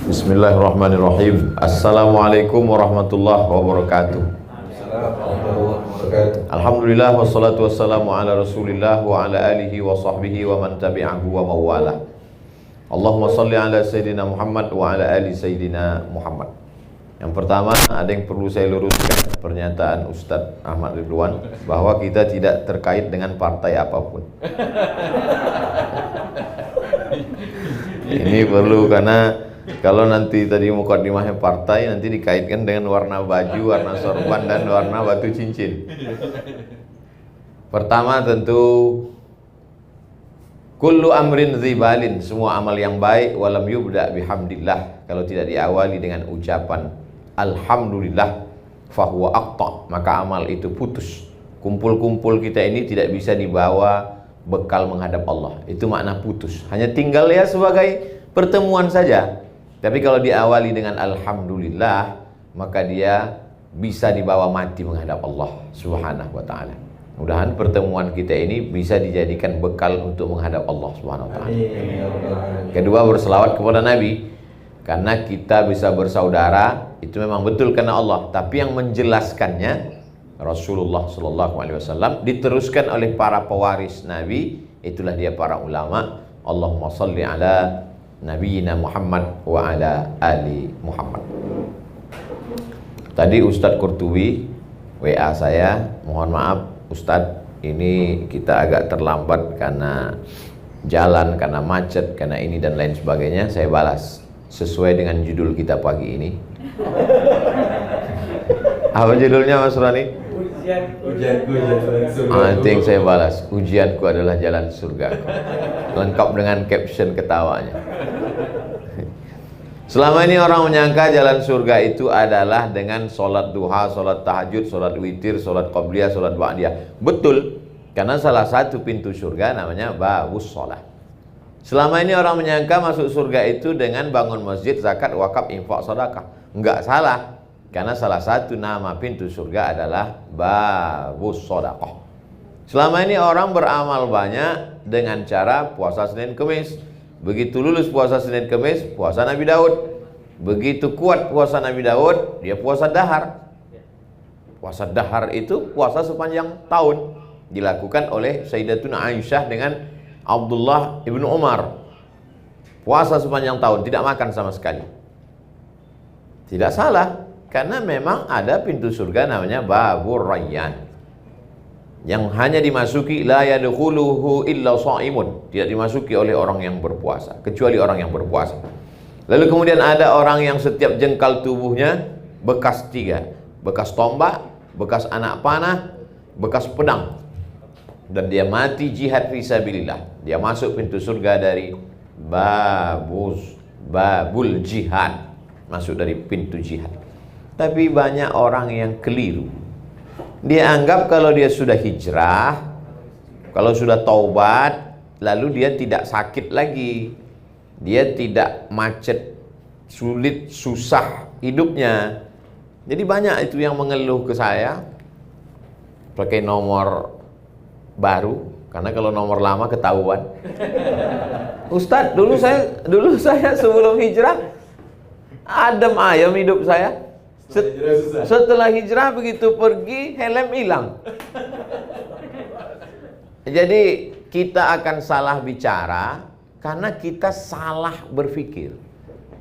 Bismillahirrahmanirrahim. Assalamualaikum warahmatullahi wabarakatuh. Alhamdulillah wassalatu wassalamu ala Rasulillah wa ala alihi wa sahbihi wa man tabi'ahu wa mawalah. Allahumma salli ala Sayyidina Muhammad wa ala ali Sayyidina Muhammad. Yang pertama, ada yang perlu saya luruskan pernyataan Ustadz Ahmad Ridwan bahwa kita tidak terkait dengan partai apapun. Ini perlu, karena kalau nanti tadi mukadimahnya partai, nanti dikaitkan dengan warna baju, warna sorban, dan warna batu cincin. Pertama tentu kullu amrin dzibalin, semua amal yang baik walam yubda bihamdillah, kalau tidak diawali dengan ucapan alhamdulillah fahuwa aqta, maka amal itu putus. Kumpul-kumpul kita ini tidak bisa dibawa bekal menghadap Allah, itu makna putus. Hanya tinggal ya sebagai pertemuan saja. Tapi kalau diawali dengan alhamdulillah, maka dia bisa dibawa mati menghadap Allah Subhanahu wa taala. Mudah-mudahan pertemuan kita ini bisa dijadikan bekal untuk menghadap Allah Subhanahu wa taala. Kedua, berselawat kepada Nabi, karena kita bisa bersaudara itu memang betul karena Allah, tapi yang menjelaskannya Rasulullah Sallallahu Alaihi Wasallam, diteruskan oleh para pewaris Nabi, itulah dia para ulama. Allahumma salli ala Nabiyyina Muhammad wa ala ali Muhammad. Tadi Ustadz Qurtubi WA saya, mohon maaf Ustadz, ini kita agak terlambat karena jalan, karena macet, karena ini dan lain sebagainya. Saya balas sesuai dengan judul kita pagi ini. Apa judulnya Mas Rani? Ujianku jalan surga. Nanti yang saya balas, ujianku adalah jalan surga. Lengkap dengan caption ketawanya. Selama ini orang menyangka jalan surga itu adalah dengan sholat duha, sholat tahajud, sholat witir, sholat qabliyah, sholat ba'diyah. Betul, karena salah satu pintu surga namanya babus sholat. Selama ini orang menyangka masuk surga itu dengan bangun masjid, zakat, wakaf, infak, sedekah. Enggak salah, karena salah satu nama pintu surga adalah babus sedekah. Selama ini orang beramal banyak dengan cara puasa Senin Kemis. Begitu lulus puasa Senin Kemis, puasa Nabi Daud. Begitu kuat puasa Nabi Daud, dia puasa dahar. Puasa dahar itu puasa sepanjang tahun, dilakukan oleh Sayyidatuna Aisyah dengan Abdullah ibnu Umar. Puasa sepanjang tahun, tidak makan sama sekali. Tidak salah, karena memang ada pintu surga namanya Babur Rayyan, yang hanya dimasuki la yadkhuluhu illa shaimun, tidak dimasuki oleh orang yang berpuasa, kecuali orang yang berpuasa. Lalu kemudian ada orang yang setiap jengkal tubuhnya bekas tiga, bekas tombak, bekas anak panah, bekas pedang, dan dia mati jihad fisabilillah. Dia masuk pintu surga dari babul jihad, masuk dari pintu jihad. Tapi banyak orang yang keliru. Dia anggap kalau dia sudah hijrah, kalau sudah taubat, lalu dia tidak sakit lagi, dia tidak macet, sulit, susah hidupnya. Jadi banyak itu yang mengeluh ke saya pakai nomor baru, karena kalau nomor lama ketahuan. Ustadz, dulu saya sebelum hijrah adem ayem hidup saya. Setelah hijrah begitu pergi, helm hilang. Jadi kita akan salah bicara karena kita salah berpikir.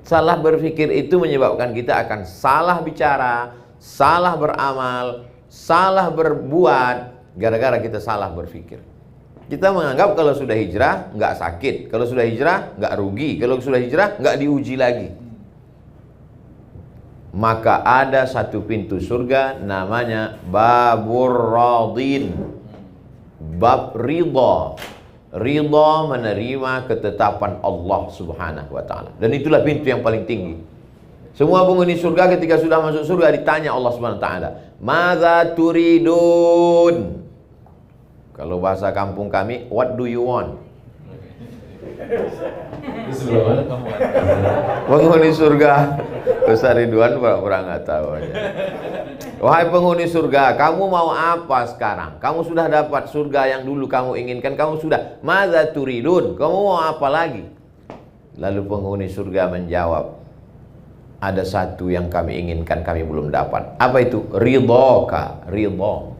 Salah berpikir itu menyebabkan kita akan salah bicara, salah beramal, salah berbuat, gara-gara kita salah berpikir. Kita menganggap kalau sudah hijrah nggak sakit, kalau sudah hijrah nggak rugi, kalau sudah hijrah nggak diuji lagi. Maka ada satu pintu surga namanya Babur Radin, bab ridha. Ridha menerima ketetapan Allah Subhanahu wa taala. Dan itulah pintu yang paling tinggi. Semua penghuni surga ketika sudah masuk surga ditanya Allah Subhanahu wa taala, "Madza turidun?" Kalau bahasa kampung kami, what do you want? Penghuni surga Ustaz Ridwan pura-pura nggak tahu aja. Wahai penghuni surga, kamu mau apa sekarang? Kamu sudah dapat surga yang dulu kamu inginkan, kamu sudah. Madza turidun? Kamu mau apa lagi? Lalu penghuni surga menjawab, ada satu yang kami inginkan, kami belum dapat. Apa itu? Ridhoka, ridho.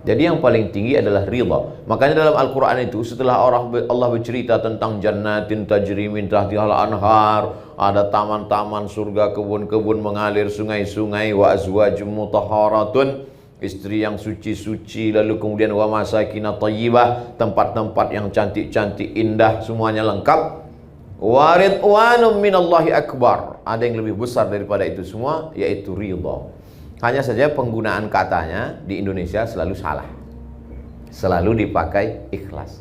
Jadi yang paling tinggi adalah ridho. Makanya dalam Al-Quran itu setelah Allah bercerita tentang jannatin tajri min tahtihal anhar, ada taman-taman surga, kebun-kebun mengalir, sungai-sungai, wa azwajum mutahharatun, istri yang suci-suci, lalu kemudian wa masakin thayyibah, tempat-tempat yang cantik-cantik, indah, semuanya lengkap. Wa ridwanum minallahi akbar, ada yang lebih besar daripada itu semua, yaitu ridho. Hanya saja penggunaan katanya di Indonesia selalu salah. Selalu dipakai ikhlas.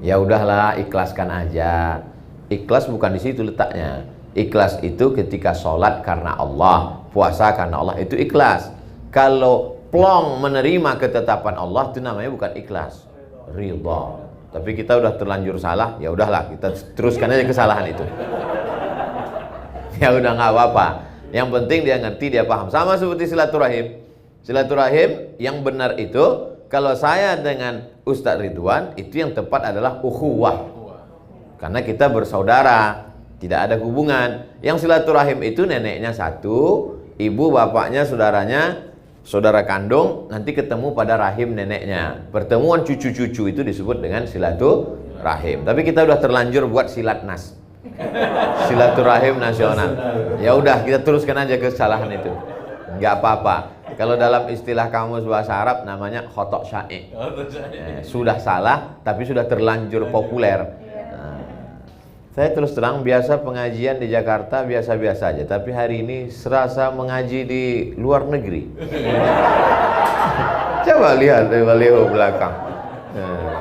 Ya udahlah, ikhlaskan aja. Ikhlas bukan di situ letaknya. Ikhlas itu ketika sholat karena Allah, puasa karena Allah, itu ikhlas. Kalau plong menerima ketetapan Allah, itu namanya bukan ikhlas, ridha. Tapi kita udah terlanjur salah, ya udahlah, kita teruskan aja kesalahan itu. Ya udah, nggak apa-apa. Yang penting dia ngerti, dia paham. Sama seperti silaturahim. Silaturahim yang benar itu, kalau saya dengan Ustadz Ridwan, itu yang tepat adalah ukhuwah. Karena kita bersaudara, tidak ada hubungan. Yang silaturahim itu neneknya satu, ibu bapaknya saudaranya, saudara kandung, nanti ketemu pada rahim neneknya. Pertemuan cucu-cucu itu disebut dengan silaturahim. Tapi kita udah terlanjur buat silatnas, silaturahim nasional. Ya udah, kita teruskan aja kesalahan itu. Nggak apa-apa. Kalau dalam istilah kamus bahasa Arab namanya khotok syai'. Sudah salah tapi sudah terlanjur populer. Nah, saya terus terang biasa pengajian di Jakarta biasa-biasa aja, tapi hari ini serasa mengaji di luar negeri. Coba lihat baliho belakang.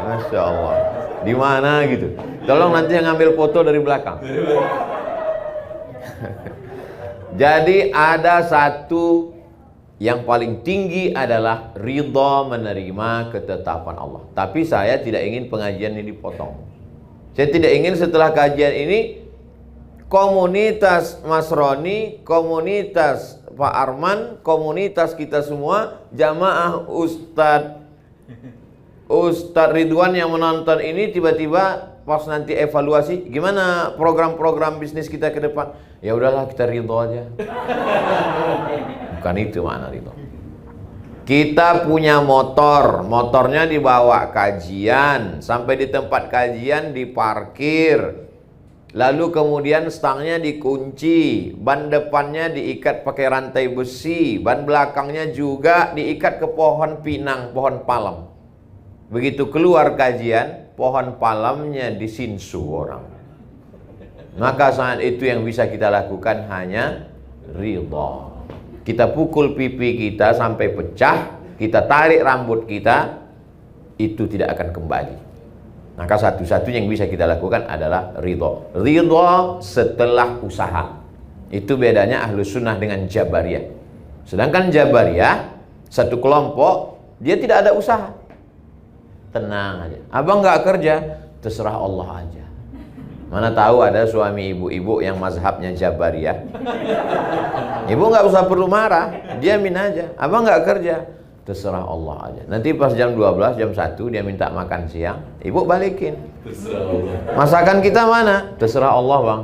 Masya Allah. Di mana gitu? Tolong nanti yang ngambil foto dari belakang. Jadi ada satu yang paling tinggi adalah ridha menerima ketetapan Allah. Tapi saya tidak ingin pengajian ini dipotong. Saya tidak ingin setelah kajian ini komunitas Mas Roni, komunitas Pak Arman, komunitas kita semua, jamaah Ustadz Ridwan yang menonton ini tiba-tiba pas nanti evaluasi, gimana program-program bisnis kita ke depan? Ya udahlah, kita ridho aja. Bukan itu makna ridho. Kita punya motor, motornya dibawa kajian, sampai di tempat kajian diparkir. Lalu kemudian stangnya dikunci, ban depannya diikat pakai rantai besi, ban belakangnya juga diikat ke pohon pinang, pohon palem. Begitu keluar kajian, pohon palamnya disinsu orang. Maka saat itu yang bisa kita lakukan hanya ridha. Kita pukul pipi kita sampai pecah, kita tarik rambut kita, itu tidak akan kembali. Maka satu-satunya yang bisa kita lakukan adalah ridha. Ridha setelah usaha. Itu bedanya Ahlus Sunnah dengan Jabariyah. Sedangkan Jabariyah, satu kelompok, dia tidak ada usaha. Tenang aja, abang nggak kerja, terserah Allah aja. Mana tahu ada suami ibu-ibu yang mazhabnya Jabariyah. Ibu nggak usah perlu marah, diamin aja. Abang nggak kerja, terserah Allah aja. Nanti pas jam 12, jam 1 dia minta makan siang, ibu balikin. Masakan kita mana? Terserah Allah bang.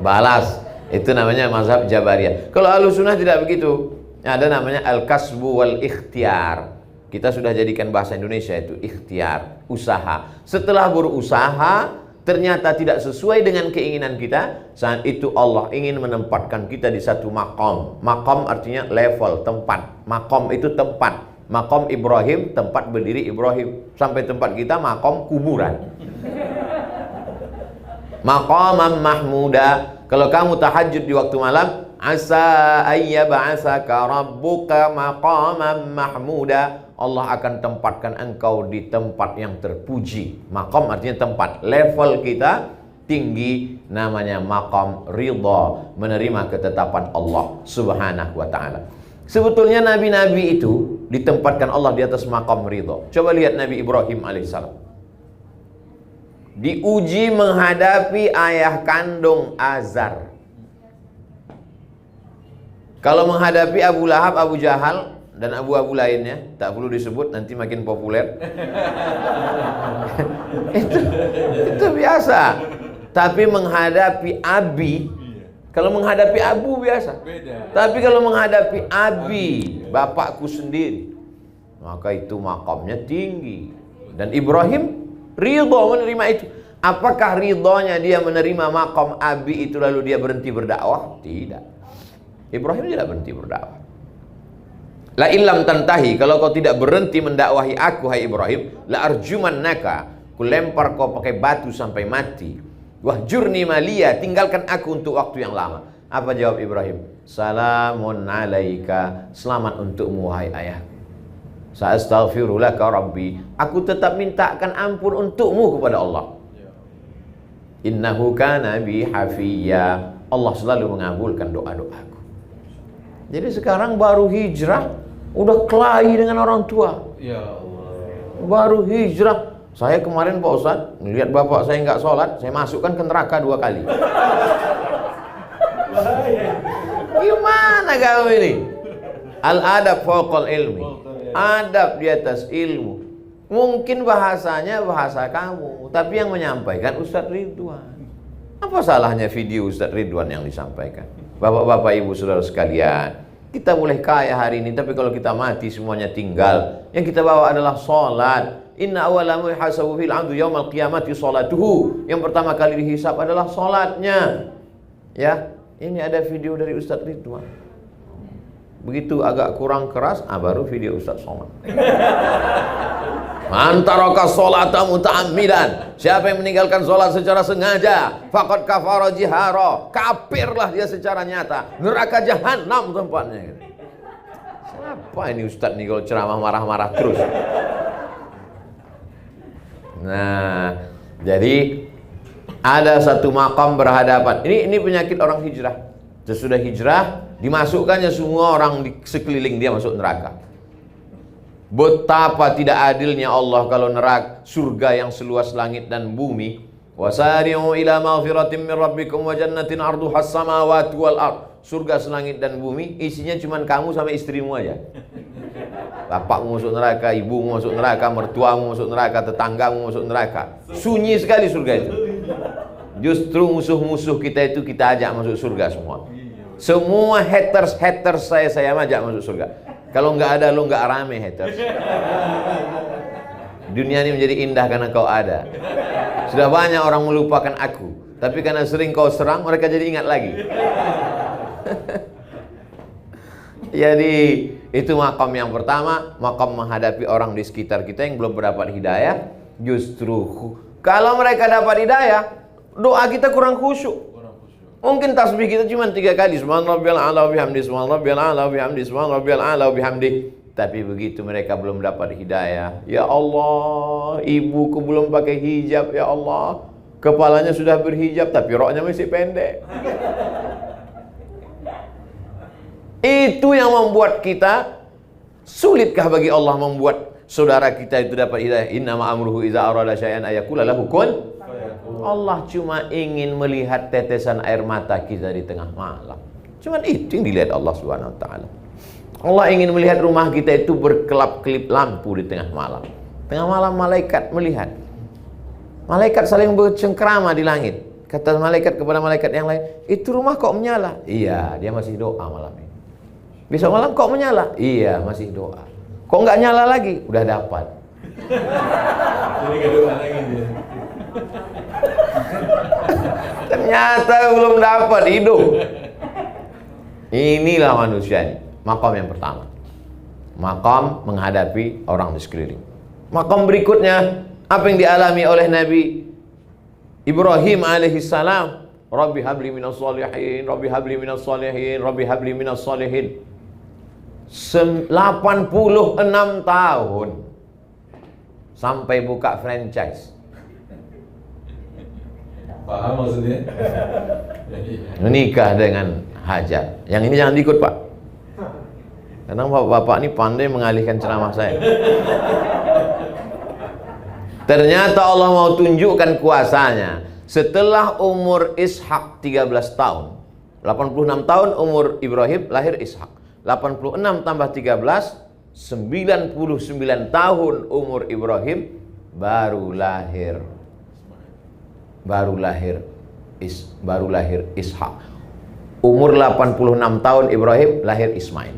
Balas. Itu namanya mazhab Jabariyah. Kalau Ahlus Sunnah tidak begitu. Ada namanya al-kasbu wal ikhtiar. Kita sudah jadikan bahasa Indonesia itu ikhtiar, usaha. Setelah berusaha ternyata tidak sesuai dengan keinginan kita, saat itu Allah ingin menempatkan kita di satu makom. Makom artinya level, tempat. Makom itu tempat. Makom Ibrahim, tempat berdiri Ibrahim. Sampai tempat kita makom kuburan. Maqamam mahmuda. Kalau kamu tahajud di waktu malam, asa ayyab'asaka rabbuka maqamam mahmuda. Allah akan tempatkan engkau di tempat yang terpuji. Maqam artinya tempat. Level kita tinggi, namanya maqam ridha, menerima ketetapan Allah Subhanahu wa ta'ala. Sebetulnya nabi-nabi itu ditempatkan Allah di atas maqam ridha. Coba lihat Nabi Ibrahim alaihissalam. Diuji menghadapi ayah kandung Azar. Kalau menghadapi Abu Lahab, Abu Jahal dan abu-abu lainnya, tak perlu disebut, nanti makin populer. itu biasa. Tapi menghadapi abi, kalau menghadapi abu biasa. Beda. Tapi kalau menghadapi abi, bapakku sendiri, maka itu makamnya tinggi. Dan Ibrahim ridho menerima itu. Apakah ridhonya dia menerima makam abi itu lalu dia berhenti berdakwah? Tidak. Ibrahim tidak berhenti berdakwah. La illam tantahi, kalau kau tidak berhenti mendakwahi aku hai Ibrahim, la arjumannaka, ku lempar kau pakai batu sampai mati. Wahjurni maliya, tinggalkan aku untuk waktu yang lama. Apa jawab Ibrahim? Salamun alaika, selamat untukmu wahai ayahku. Sa'astaghfiru laka rabbi, aku tetap mintakan ampun untukmu kepada Allah. Innahu kana bi hafiyya, Allah selalu mengabulkan doa-doaku. Jadi sekarang baru hijrah udah kelahi dengan orang tua. Ya Allah. Baru hijrah. Saya kemarin Pak Ustadz melihat bapak saya nggak sholat, saya masukkan ke neraka 2 kali. Gimana kau ini? Al-adab fawqal ilmi, adab di atas ilmu. Mungkin bahasanya bahasa kamu, tapi yang menyampaikan Ustadz Ridwan. Apa salahnya video Ustadz Ridwan yang disampaikan? Bapak-bapak, ibu, saudara sekalian, kita boleh kaya hari ini, tapi kalau kita mati semuanya tinggal. Yang kita bawa adalah sholat. Inna awwala ma yuhasabu fil 'abdu yaumal qiyamati sholatuhu. Yang pertama kali dihisab adalah sholatnya. Ya, ini ada video dari Ustadz Ridwan. Begitu agak kurang keras, baru video Ustadz Somad. Antaraka sholata muta'ammidan, siapa yang meninggalkan sholat secara sengaja, faqad kafara jihara, kafirlah dia secara nyata, neraka jahanam tempatnya. Siapa ini Ustadz nih kalau ceramah marah-marah terus? Nah, jadi ada satu makam berhadapan. Ini penyakit orang hijrah. Sesudah hijrah, dimasukkannya semua orang di sekeliling dia masuk neraka. Betapa tidak adilnya Allah kalau neraka surga yang seluas langit dan bumi. Wasari'u ila maghfiratin min rabbikum wa jannatin 'arduha as-samawati wal ard. Surga selangit dan bumi isinya cuma kamu sama istrimu aja. Bapakmu masuk neraka, ibumu masuk neraka, mertuamu masuk neraka, tetanggamu masuk neraka. Sunyi sekali surga itu. Justru musuh-musuh kita itu kita ajak masuk surga semua. Semua haters saya ajak masuk surga. Kalau nggak ada lo nggak rame haters. Dunia ini menjadi indah karena kau ada. Sudah banyak orang melupakan aku, tapi karena sering kau serang mereka jadi ingat lagi. Jadi itu makam yang pertama, makam menghadapi orang di sekitar kita yang belum mendapat hidayah. Justru kalau mereka dapat hidayah, doa kita kurang khusyuk. Mungkin tasbih kita cuma 3 kali, subhanarabbiyal a'la wa bihamdi, subhanarabbiyal a'la wa bihamdi, subhanarabbiyal a'la wa bihamdi. Tapi begitu mereka belum dapat hidayah, ya Allah, ibuku belum pakai hijab, ya Allah, kepalanya sudah berhijab tapi roknya masih pendek. Itu yang membuat kita, sulitkah bagi Allah membuat saudara kita itu dapat hidayah? Innama amruhu idza arada syai'an ayaqula lahu kun. Allah cuma ingin melihat tetesan air mata kita di tengah malam. Cuma itu yang dilihat Allah Subhanahu wa taala. Allah ingin melihat rumah kita itu berkelap-kelip lampu di tengah malam. Tengah malam malaikat melihat. Malaikat saling bercengkrama di langit. Kata malaikat kepada malaikat yang lain, "Itu rumah kok menyala?" "Iya, dia masih doa malam ini." "Besok malam kok menyala?" "Iya, masih doa." "Kok nggak nyala lagi?" "Udah dapat." Jadi gak doa lagi dia. Ternyata belum dapat hidup. Inilah manusia ini. Makam yang pertama, makam menghadapi orang di sekeliling. Makam berikutnya, apa yang dialami oleh Nabi Ibrahim alaihissalam. Rabbi habli minas salihin, Rabbi habli minas salihin, Rabbi habli minas salihin. 86 tahun sampai buka franchise. Paham maksudnya? Menikah dengan Hajar. Yang ini jangan diikut, Pak. Karena bapak-bapak ini pandai mengalihkan ceramah saya. Ternyata Allah mau tunjukkan kuasanya. Setelah umur Ishak 13 tahun, 86 tahun umur Ibrahim, lahir Ishak. 86 tambah 13, 99 tahun umur Ibrahim, baru lahir baru lahir Ishak. Umur 86 tahun Ibrahim lahir Ismail.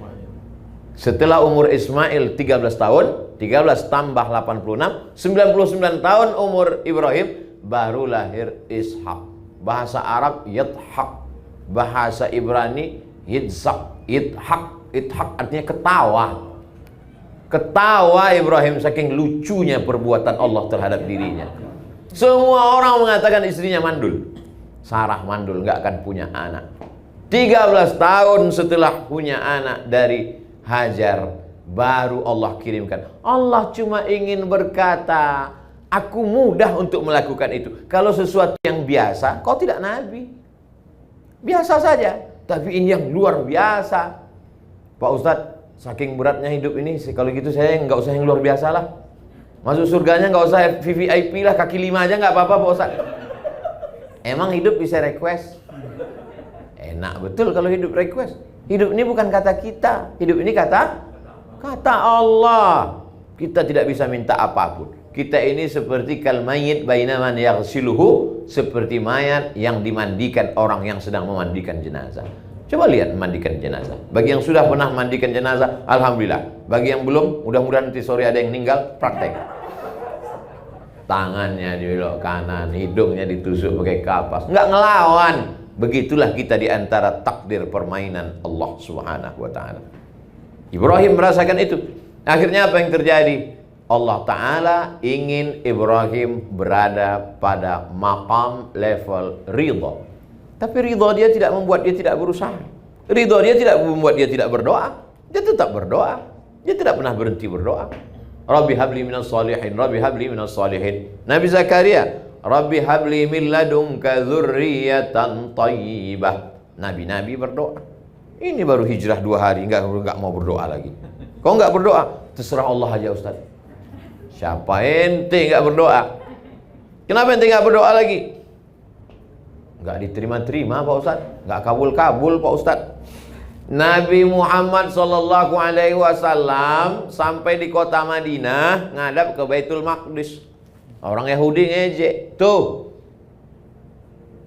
Setelah umur Ismail 13 tahun, 13 tambah 86, 99 tahun umur Ibrahim baru lahir Ishak. Bahasa Arab Yidhak, bahasa Ibrani Yitzhak. Idhak artinya ketawa. Ketawa Ibrahim saking lucunya perbuatan Allah terhadap dirinya. Semua orang mengatakan istrinya mandul. Sarah mandul, nggak akan punya anak. 13 tahun setelah punya anak dari Hajar, baru Allah kirimkan. Allah cuma ingin berkata, aku mudah untuk melakukan itu. Kalau sesuatu yang biasa, kau tidak nabi. Biasa saja. Tapi ini yang luar biasa. Pak Ustadz, saking beratnya hidup ini, kalau gitu saya nggak usah yang luar biasa lah. Masuk surganya nggak usah VVIP lah, kaki 5 aja nggak apa-apa Pak Ustadz. Emang hidup bisa request? Enak betul kalau hidup request. Hidup ini bukan kata kita, hidup ini kata Allah. Kita tidak bisa minta apapun. Kita ini seperti kal mayyit baina man yaghsiluhu, seperti mayat yang dimandikan orang yang sedang memandikan jenazah. Coba lihat memandikan jenazah. Bagi yang sudah pernah memandikan jenazah, alhamdulillah. Bagi yang belum, mudah-mudahan nanti sore ada yang meninggal, praktek. Tangannya dibelok kanan, hidungnya ditusuk pakai kapas, nggak ngelawan. Begitulah kita di antara takdir permainan Allah Subhanahu wa taala. Ibrahim merasakan itu. Akhirnya apa yang terjadi? Allah Ta'ala ingin Ibrahim berada pada maqam level ridha. Tapi ridha dia tidak membuat dia tidak berusaha. Ridha dia tidak membuat dia tidak berdoa. Dia tetap berdoa. Dia tidak pernah berhenti berdoa. Rabbi habli minas salihin, Rabbi habli minas salihin. Nabi Zakaria, Rabbi habli min ladunka dzurriyyatan thayyibah. Nabi-nabi berdoa. Ini baru hijrah 2 hari, enggak mau berdoa lagi. Kau enggak berdoa? Terserah Allah aja Ustaz. Siapa ente enggak berdoa? Kenapa ente enggak berdoa lagi? Enggak diterima-terima Pak Ustaz, enggak kabul-kabul Pak Ustaz. Nabi Muhammad sallallahu alaihi wasallam sampai di kota Madinah ngadap ke Baitul Maqdis. Orang Yahudi ngejek. Tuh.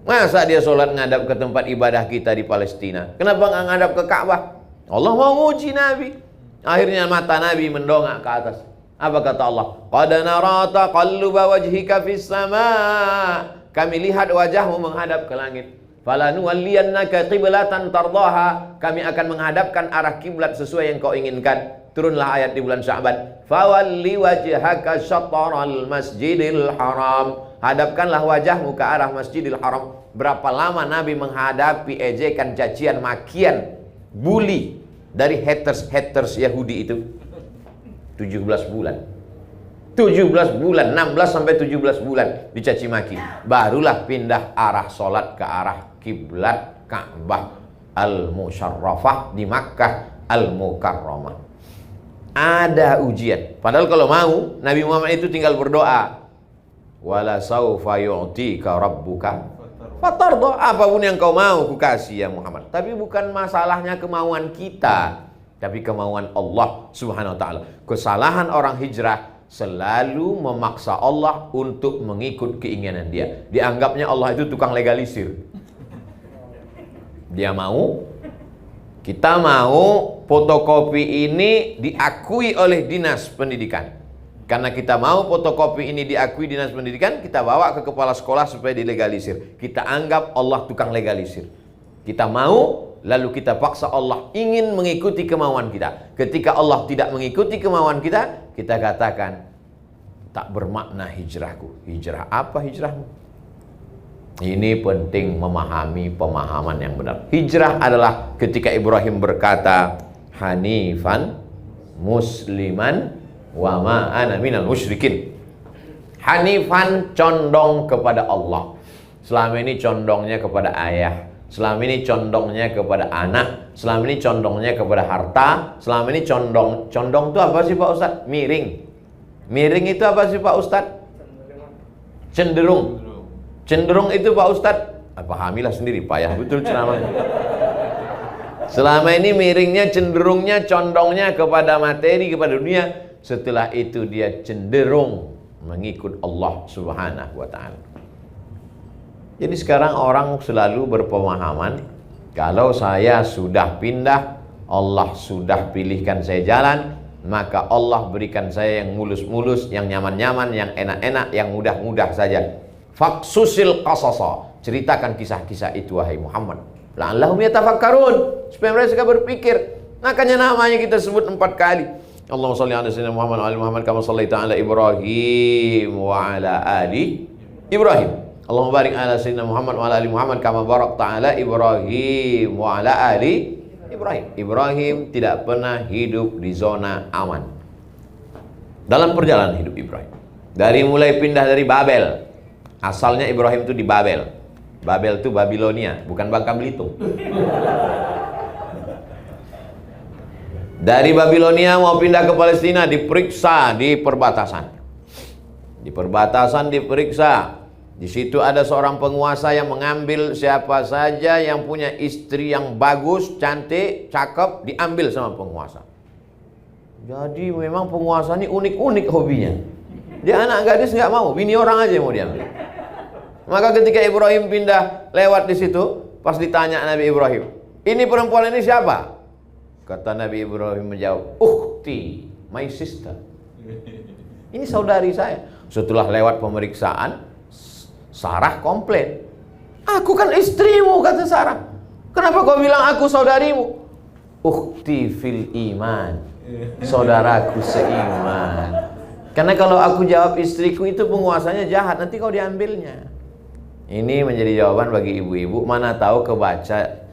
Masa dia sholat ngadap ke tempat ibadah kita di Palestina? Kenapa nggak ngadap ke Ka'bah? Allah mau nguji Nabi. Akhirnya mata Nabi mendongak ke atas. Apa kata Allah? Qad nara taqalluba wajhika fis sama'. Kami lihat wajahmu menghadap ke langit. Falanuwalliyannaka qiblatan tardaha. Kami akan menghadapkan arah kiblat sesuai yang kau inginkan. Turunlah ayat di bulan Sya'ban. Fawalli wajhaka syatral masjidil haram. Hadapkanlah wajahmu ke arah Masjidil Haram. Berapa lama Nabi menghadapi ejekan, cacian, makian, bully dari haters Yahudi itu? 17 bulan. 17 bulan, 16 sampai 17 bulan dicaci maki. Barulah pindah arah solat ke arah kiblat Ka'bah Al-Musyarrafah di Makkah Al-Mukarramah. Ada ujian. Padahal kalau mau Nabi Muhammad itu tinggal berdoa. Wala saufa yu'tika rabbuka fatarda. Apapun yang kau mau ku kasih ya Muhammad. Tapi bukan masalahnya kemauan kita, tapi kemauan Allah Subhanahu wa taala. Kesalahan orang hijrah selalu memaksa Allah untuk mengikut keinginan dia. Dianggapnya Allah itu tukang legalisir. Dia mau, kita mau fotokopi ini diakui oleh dinas pendidikan. Karena kita mau fotokopi ini diakui dinas pendidikan, kita bawa ke kepala sekolah supaya dilegalisir. Kita anggap Allah tukang legalisir. Kita mau, lalu kita paksa Allah ingin mengikuti kemauan kita. Ketika Allah tidak mengikuti kemauan kita, kita katakan, tak bermakna hijrahku. Hijrah apa hijrahmu? Ini penting memahami pemahaman yang benar. Hijrah adalah ketika Ibrahim berkata, Hanifan musliman wa ma ana minal musyrikin. Hanifan condong kepada Allah. Selama ini condongnya kepada ayah, selama ini condongnya kepada anak, selama ini condongnya kepada harta, selama ini condong itu apa sih Pak Ustadz? Miring. Miring itu apa sih Pak Ustadz? Cenderung. Cenderung itu Pak Ustadz, pahamilah sendiri, payah betul ceramahnya. Selama ini miringnya, cenderungnya, condongnya kepada materi, kepada dunia. Setelah itu dia cenderung mengikut Allah Subhanahu wa ta'ala. Jadi sekarang orang selalu berpemahaman, kalau saya sudah pindah, Allah sudah pilihkan saya jalan, maka Allah berikan saya yang mulus-mulus, yang nyaman-nyaman, yang enak-enak, yang mudah-mudah saja. Faksusil qasasa, ceritakan kisah-kisah itu wahai Muhammad, la'allahum yatafakkarun, supaya mereka berpikir. Makanya namanya kita sebut 4 kali. Allahumma shalli ala sayyidina Muhammad wa ali Muhammad kama shallaita ala Ibrahim wa ala ali Ibrahim. Allahumma barik ala sayyidina Muhammad wa ala ali Muhammad kama barakta ala Ibrahim wa ala ali Ibrahim. Ibrahim tidak pernah hidup di zona aman dalam perjalanan hidup Ibrahim. Dari mulai pindah dari Babel. Asalnya Ibrahim itu di Babel. Babel itu Babilonia, bukan Bangka Belitung. Dari Babilonia mau pindah ke Palestina, diperiksa di perbatasan. Di perbatasan diperiksa. Di situ ada seorang penguasa yang mengambil siapa saja yang punya istri yang bagus, cantik, cakep, diambil sama penguasa. Jadi memang penguasa ini unik-unik hobinya. Dia anak gadis nggak mau, bini orang aja mau diambil. Maka ketika Ibrahim pindah lewat di situ, pas ditanya Nabi Ibrahim, ini perempuan ini siapa? Kata Nabi Ibrahim menjawab, ukhti, my sister. Ini saudari saya. Setelah lewat pemeriksaan, Sarah komplain. Aku kan istrimu, kata Sarah. Kenapa kau bilang aku saudarimu? Ukhti fil iman, saudaraku seiman. Karena kalau aku jawab istriku, itu penguasanya jahat, nanti kau diambilnya. Ini menjadi jawaban bagi ibu-ibu. Mana tahu kebaca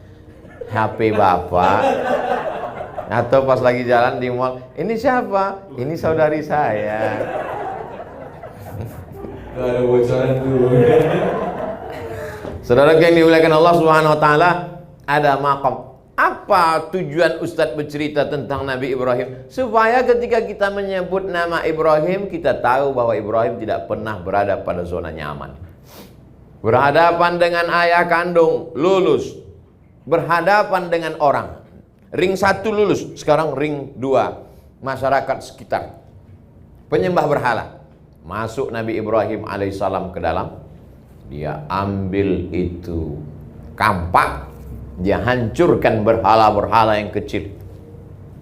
HP bapak, atau pas lagi jalan di mall, ini siapa? Ini saudari saya. Ada bocoran dulu. Saudara yang dimuliakan Allah Subhanahu wa taala, ada maqam. Apa tujuan Ustadz bercerita tentang Nabi Ibrahim? Supaya ketika kita menyebut nama Ibrahim, kita tahu bahwa Ibrahim tidak pernah berada pada zona nyaman. Berhadapan dengan ayah kandung, lulus. Berhadapan dengan orang. Ring 1 lulus, sekarang ring 2. Masyarakat sekitar. Penyembah berhala. Masuk Nabi Ibrahim alaihissalam ke dalam. Dia ambil itu kampak. Dia hancurkan berhala-berhala yang kecil.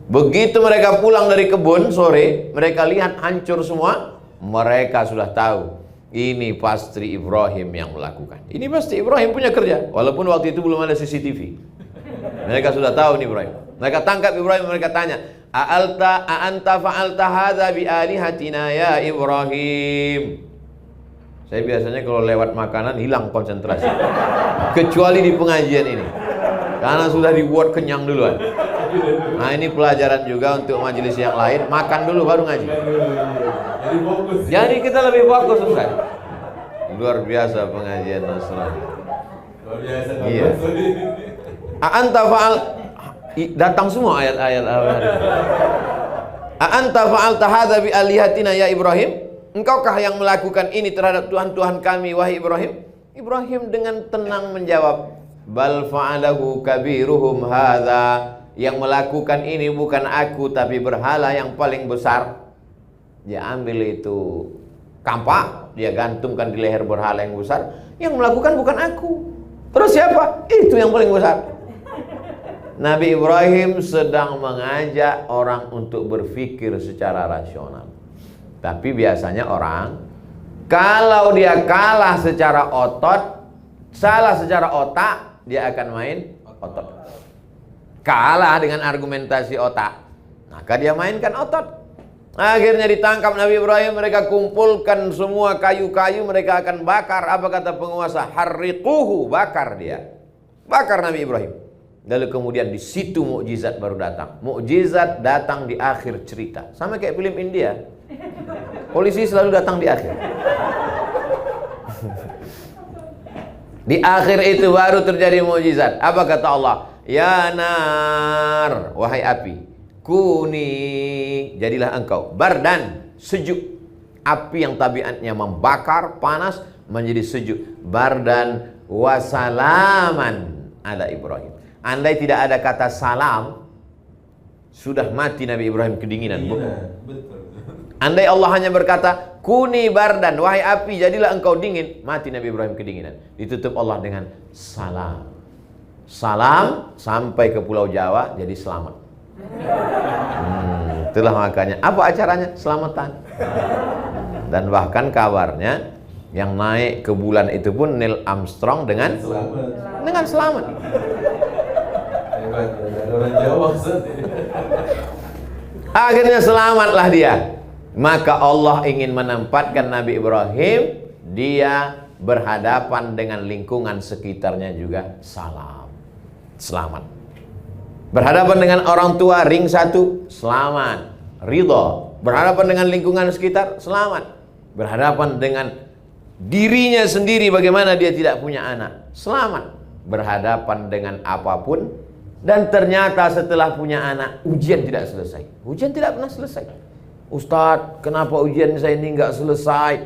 Begitu mereka pulang dari kebun sore, mereka lihat hancur semua. Mereka sudah tahu, ini pasti Ibrahim yang melakukan. Ini pasti Ibrahim punya kerja. Walaupun waktu itu belum ada CCTV. Mereka sudah tahu ini Ibrahim. Mereka tangkap Ibrahim, mereka tanya, a'anta fa'alta hadza bi alihatina ya Ibrahim. Saya biasanya kalau lewat makanan hilang konsentrasi. Kecuali di pengajian ini. Karena sudah dibuat kenyang duluan. Nah, ini pelajaran juga untuk majelis yang lain, makan dulu baru ngaji. Jadi fokus. Jadi kita lebih fokus, Ustaz. Luar biasa pengajian Nasrani. Luar biasa. Iya. A'anta fa'al, datang semua ayat-ayat al-Hari. A'anta fa'alta hadza bi alihatina ya Ibrahim? Engkaukah yang melakukan ini terhadap Tuhan-Tuhan kami wahai Ibrahim? Ibrahim dengan tenang menjawab, bal fa'alahu kabiruhum hadza. Yang melakukan ini bukan aku, tapi berhala yang paling besar. Dia ambil itu kampak, dia gantungkan di leher berhala yang besar. Yang melakukan bukan aku. Terus siapa? Itu yang paling besar. Nabi Ibrahim sedang mengajak orang untuk berpikir secara rasional. Tapi biasanya orang, kalau dia kalah secara otot, salah secara otak, dia akan main otot. Kalah dengan argumentasi otak, maka dia mainkan otot. Akhirnya ditangkap Nabi Ibrahim, mereka kumpulkan semua kayu-kayu, mereka akan bakar. Apa kata penguasa? Harriquhu, bakar dia. Bakar Nabi Ibrahim. Lalu kemudian di situ mukjizat baru datang. Mukjizat datang di akhir cerita. Sama kayak film India. Polisi selalu datang di akhir. Di akhir itu baru terjadi mukjizat. Apa kata Allah? Ya nar, wahai api, kuni, jadilah engkau bardan, sejuk. Api yang tabiatnya membakar, panas, menjadi sejuk. Bardan wasalaman ala Ibrahim. Andai tidak ada kata salam, sudah mati Nabi Ibrahim kedinginan. Betul. Andai Allah hanya berkata, kuni bardan, wahai api, jadilah engkau dingin, mati Nabi Ibrahim kedinginan. Ditutup Allah dengan salam. Salam sampai ke Pulau Jawa, jadi selamat. Itulah makanya. Apa acaranya? Selamatan. Dan bahkan kabarnya yang naik ke bulan itu pun Neil Armstrong dengan selamat. Hebat, ada orang Jawa Ustaz. Akhirnya selamatlah dia. Maka Allah ingin menempatkan Nabi Ibrahim, dia berhadapan dengan lingkungan sekitarnya juga selamat. Berhadapan dengan orang tua, ring satu, selamat, ridho. Berhadapan dengan lingkungan sekitar, selamat. Berhadapan dengan dirinya sendiri, bagaimana dia tidak punya anak, selamat. Berhadapan dengan apapun, dan ternyata setelah punya anak, ujian tidak selesai. Ujian tidak pernah selesai. Ustadz, kenapa ujian saya ini nggak selesai?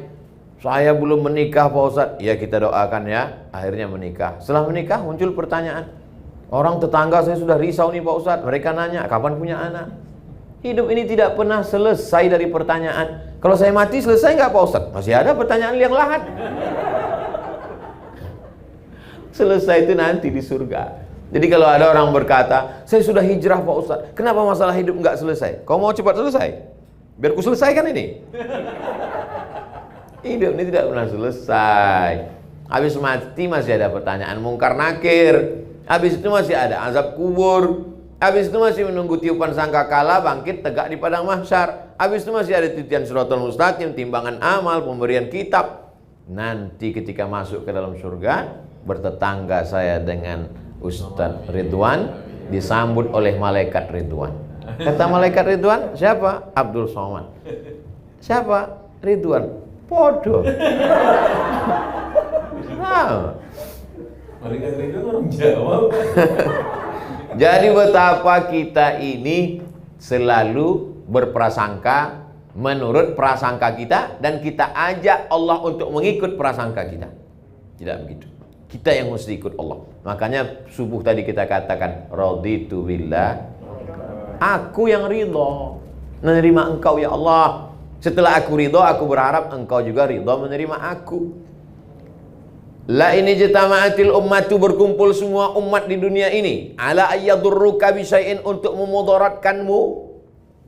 Saya belum menikah Pak Ustadz. Ya, kita doakan ya, akhirnya menikah. Setelah menikah muncul pertanyaan. Orang tetangga saya sudah risau nih Pak Ustadz. Mereka nanya, kapan punya anak? Hidup ini tidak pernah selesai dari pertanyaan. Kalau saya mati selesai nggak Pak Ustadz? Masih ada pertanyaan yang lahat. Selesai itu nanti di surga. Jadi kalau ada orang berkata, saya sudah hijrah Pak Ustadz, kenapa masalah hidup nggak selesai? Kau mau cepat selesai? Biar ku selesaikan ini. Hidup ini tidak pernah selesai. Habis mati masih ada pertanyaan mungkar nakir. Habis itu masih ada azab kubur. Habis itu masih menunggu tiupan sangkakala bangkit tegak di padang mahsyar. Habis itu masih ada titian siratal mustaqim, timbangan amal, pemberian kitab. Nanti ketika masuk ke dalam surga, bertetangga saya dengan Ustadz Ridwan, disambut oleh malaikat Ridwan. Kata malaikat Ridwan, siapa? Abdul Somad. Siapa? Ridwan. Podo. Nah. Malaikat Ridwan orang Jawa. Jadi betapa kita ini selalu berprasangka menurut prasangka kita, dan kita ajak Allah untuk mengikut prasangka kita. Tidak begitu. Kita yang mesti ikut Allah. Makanya subuh tadi kita katakan, raditu billah, aku yang ridho menerima engkau ya Allah. Setelah aku ridho, aku berharap engkau juga ridho menerima aku. La ini jitama'atil ummatu, berkumpul semua umat di dunia ini, ala ayyadurruka bisyai'in, untuk memudaratkanmu.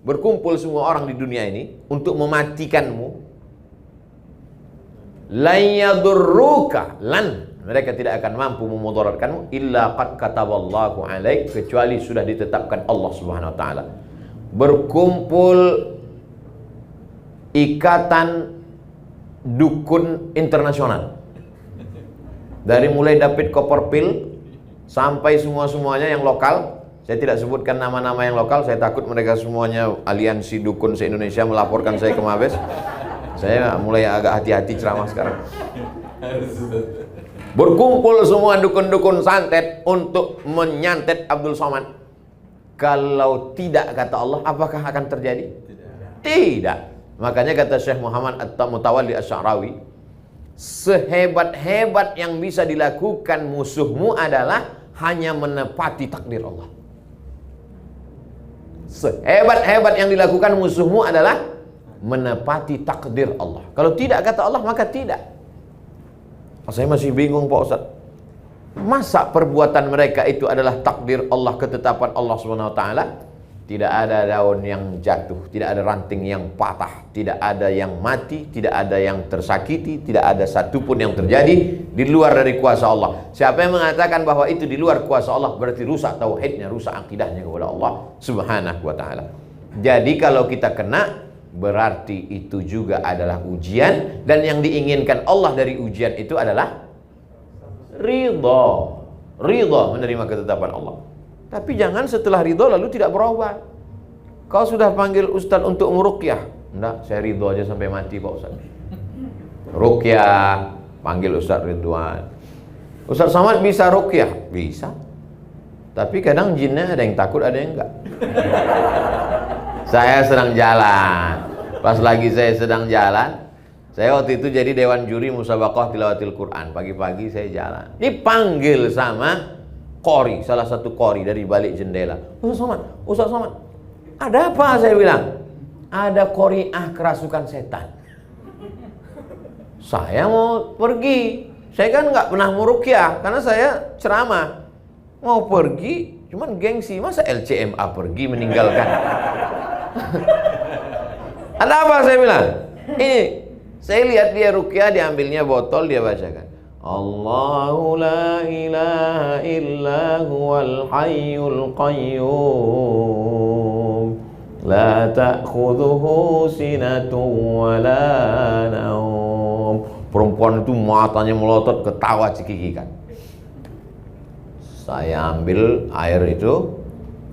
Berkumpul semua orang di dunia ini untuk mematikanmu. Lan yadurruka, mereka tidak akan mampu memudaratkanmu, illa qad kataballahu alaik, kecuali sudah ditetapkan Allah Subhanahu wa taala. Berkumpul ikatan dukun internasional. Dari mulai David Copperfield sampai semua-semuanya yang lokal. Saya tidak sebutkan nama-nama yang lokal, saya takut mereka semuanya aliansi dukun se-Indonesia melaporkan saya ke Mabes. Saya mulai agak hati-hati ceramah sekarang. Berkumpul semua dukun-dukun santet untuk menyantet Abdul Somad. Kalau tidak, kata Allah, apakah akan terjadi? Tidak. Makanya kata Syekh Muhammad At-Mutawalli Asy-Sya'rawi, sehebat-hebat yang bisa dilakukan musuhmu adalah hanya menepati takdir Allah. Sehebat-hebat yang dilakukan musuhmu adalah menepati takdir Allah. Kalau tidak, kata Allah, maka tidak. Saya masih bingung Pak Ustaz. Masa perbuatan mereka itu adalah takdir Allah, ketetapan Allah SWT? Tidak ada daun yang jatuh, tidak ada ranting yang patah, tidak ada yang mati, tidak ada yang tersakiti, tidak ada satupun yang terjadi di luar dari kuasa Allah. Siapa yang mengatakan bahwa itu di luar kuasa Allah, berarti rusak tauhidnya, rusak akidahnya kepada Allah Subhanahu wa ta'ala. Jadi kalau kita kena, berarti itu juga adalah ujian, dan yang diinginkan Allah dari ujian itu adalah ridho. Ridho menerima ketetapan Allah. Tapi jangan setelah ridho lalu tidak berobat. Kau sudah panggil Ustadz untuk meruqyah. Enggak, saya ridho aja sampai mati Pak Ustadz. Ruqyah, panggil Ustadz Ridwan. Ustadz Somad bisa ruqyah? Bisa. Tapi kadang jinnya ada yang takut, ada yang enggak. Saya sedang jalan. Pas lagi saya sedang jalan, saya waktu itu jadi dewan juri musabaqah tilawatil Quran. Pagi-pagi saya jalan, dipanggil sama qori, salah satu qori dari balik jendela. Ustaz Somad, ada apa? Saya bilang, ada qori'ah kerasukan setan. Saya mau pergi. Saya kan nggak pernah muruqyah karena saya ceramah. Mau pergi, cuman gengsi. Masa LCMA pergi meninggalkan? Ada apa saya bilang? Ini, saya lihat dia ruqyah, diambilnya botol, dia bacakan. Allahu la ilaha illa huwal hayyul qayyum la ta'khudhuhu sinatun wa la naum. Perempuan itu matanya melotot, ketawa cekikikan. Saya ambil air itu,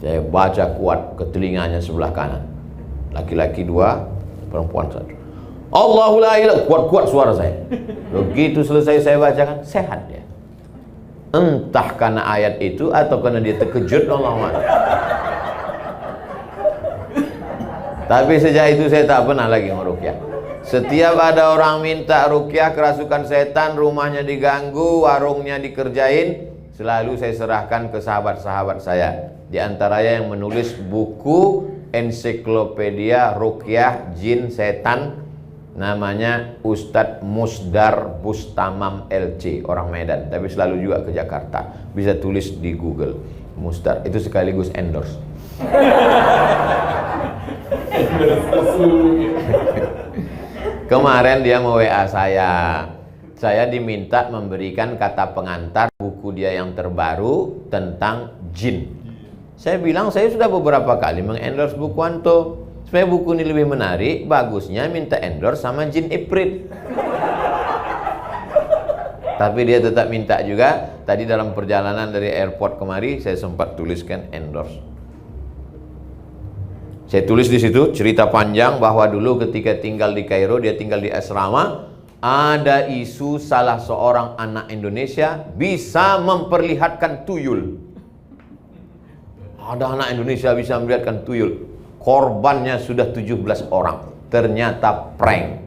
saya baca kuat ke telinganya sebelah kanan. Laki-laki 2, perempuan 1. Allahu la ilaha, kuat-kuat suara saya. Begitu selesai saya bacakan, sehat dia. Entah karena ayat itu atau karena dia terkejut, Allah. Tapi sejak itu saya tak pernah lagi meruqyah. Setiap ada orang minta ruqyah kerasukan setan, rumahnya diganggu, warungnya dikerjain, selalu saya serahkan ke sahabat-sahabat saya. Di antaranya yang menulis buku ensiklopedia ruqyah jin setan, namanya Ustadz Musdar Bustamam LC, orang Medan, tapi selalu juga ke Jakarta. Bisa tulis di Google. Musdar itu sekaligus endorse. Kemarin dia mau WA saya. Saya diminta memberikan kata pengantar buku dia yang terbaru tentang jin. Saya bilang saya sudah beberapa kali mengendorse buku antum. Supaya buku ini lebih menarik, bagusnya minta endorse sama jin ifrit. Tapi dia tetap minta juga. Tadi dalam perjalanan dari airport kemari, saya sempat tuliskan endorse. Saya tulis di situ cerita panjang bahwa dulu ketika tinggal di Kairo, dia tinggal di asrama, ada isu salah seorang anak Indonesia bisa memperlihatkan tuyul. Ada anak Indonesia bisa melihatkan tuyul. Korbannya sudah 17 orang. Ternyata prank.